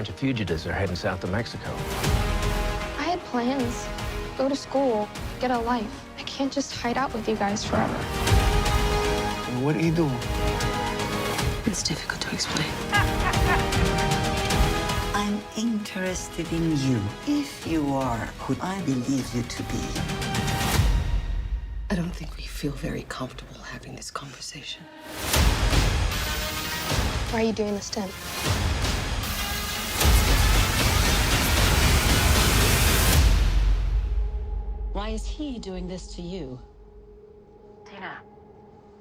bunch of fugitives are heading south to Mexico. I had plans. Go to school, get a life. I can't just hide out with you guys forever. What do you do? It's difficult to explain. I'm interested in you, if you are who I believe you to be. I don't think we feel very comfortable having this conversation. Why are you doing this to him? Why is he doing this to you? Tina.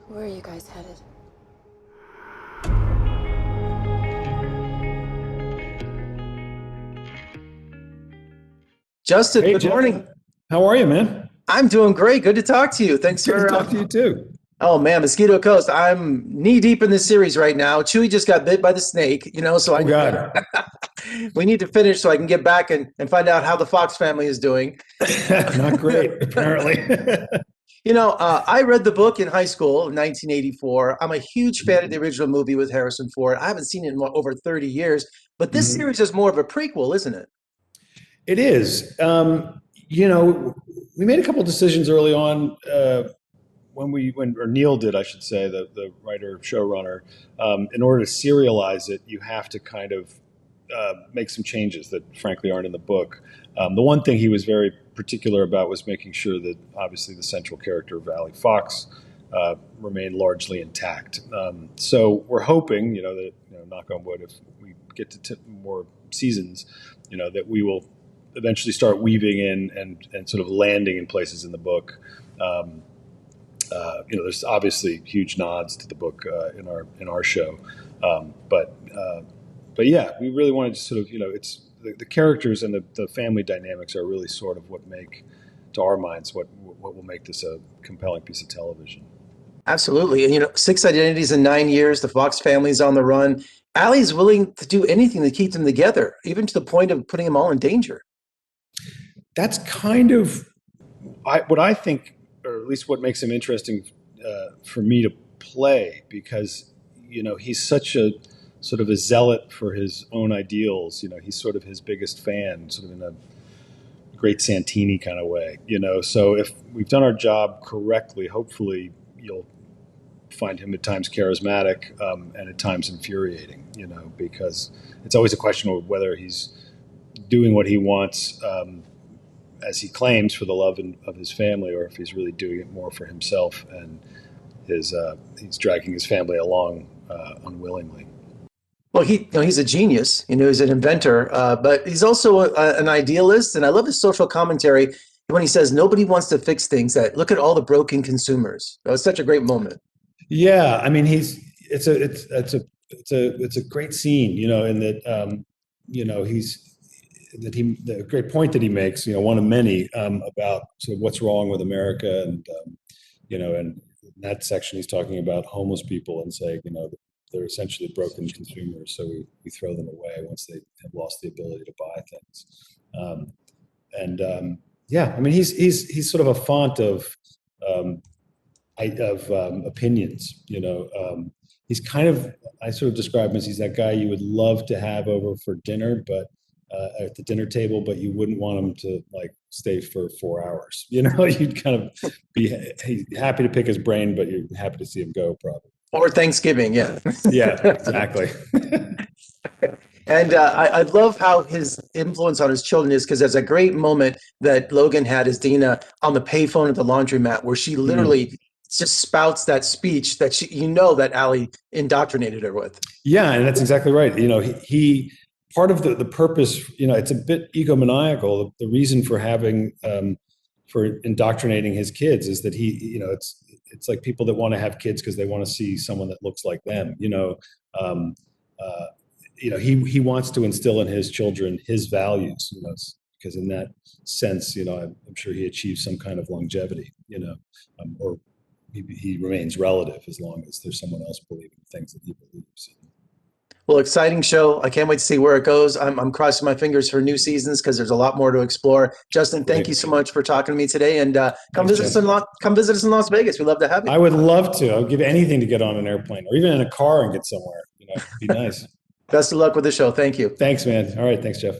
Where are you guys headed? Justin, Hey, good Jeff. morning. How are you, man? I'm doing great. Good to talk to you. Thanks Good for to talk to you too. Oh man, Mosquito Coast. I'm knee deep in this series right now. Chewie just got bit by the snake, so Oh God, we need to finish so I can get back and find out how the Fox family is doing. not great. Apparently, I read the book in high school in 1984. I'm a huge fan of the original movie with Harrison Ford. I haven't seen it in over 30 years, but this series is more of a prequel, isn't it? it is. We made a couple decisions early on when Neil did, I should say, the writer showrunner. In order to serialize it, you have to kind of make some changes that frankly aren't in the book. The one thing he was very particular about was making sure that obviously the central character of Allie Fox remained largely intact. So we're hoping, that knock on wood, if we get to more seasons, that we will eventually start weaving in and sort of landing in places in the book. There's obviously huge nods to the book in our show, but yeah, we really wanted to sort of it's the characters and the family dynamics are really sort of what make, to our minds, what will make this a compelling piece of television. Absolutely. And 6 identities in 9 years. The Fox family's on the run. Allie's willing to do anything to keep them together, even to the point of putting them all in danger. That's kind of what I think, or at least what makes him interesting for me to play, because he's such a sort of a zealot for his own ideals. He's sort of his biggest fan, sort of in a great Santini kind of way. So if we've done our job correctly, hopefully you'll find him at times charismatic and at times infuriating. Because it's always a question of whether he's doing what he wants, as he claims, for the love of his family, or if he's really doing it more for himself and he's dragging his family along unwillingly. Well, he's a genius. He's an inventor, but he's also an idealist. And I love his social commentary when he says nobody wants to fix things. That look at all the broken consumers. That was such a great moment. Yeah, I mean, it's a great scene, in that the great point that he makes, one of many, about sort of what's wrong with America, and and in that section he's talking about homeless people and saying, they're essentially broken consumers, so we throw them away once they have lost the ability to buy things. Yeah, I mean, he's sort of a font of opinions. He's kind of, I sort of describe him as he's that guy you would love to have over for dinner, but at the dinner table, but you wouldn't want him to stay for 4 hours. You'd kind of be happy to pick his brain, but you're happy to see him go, probably. Or Thanksgiving, yeah. Yeah, exactly. And I love how his influence on his children is, because there's a great moment that Logan had as Dina on the payphone at the laundromat, where she literally just spouts that speech that that Allie indoctrinated her with. Yeah, and that's exactly right. He part of the purpose, it's a bit egomaniacal. The reason for having for indoctrinating his kids is that it's like people that want to have kids because they want to see someone that looks like them. He wants to instill in his children his values. Because in that sense, I'm sure he achieves some kind of longevity. Or he remains relative as long as there's someone else believing the things that he believes. Well, exciting show. I can't wait to see where it goes. I'm crossing my fingers for new seasons, because there's a lot more to explore. Justin, thank you so much for talking to me today, and come visit us in Las Vegas. We'd love to have you. I would love to. I would give anything to get on an airplane, or even in a car and get somewhere. It'd be nice. Best of luck with the show. Thank you. Thanks, man. All right. Thanks, Jeff.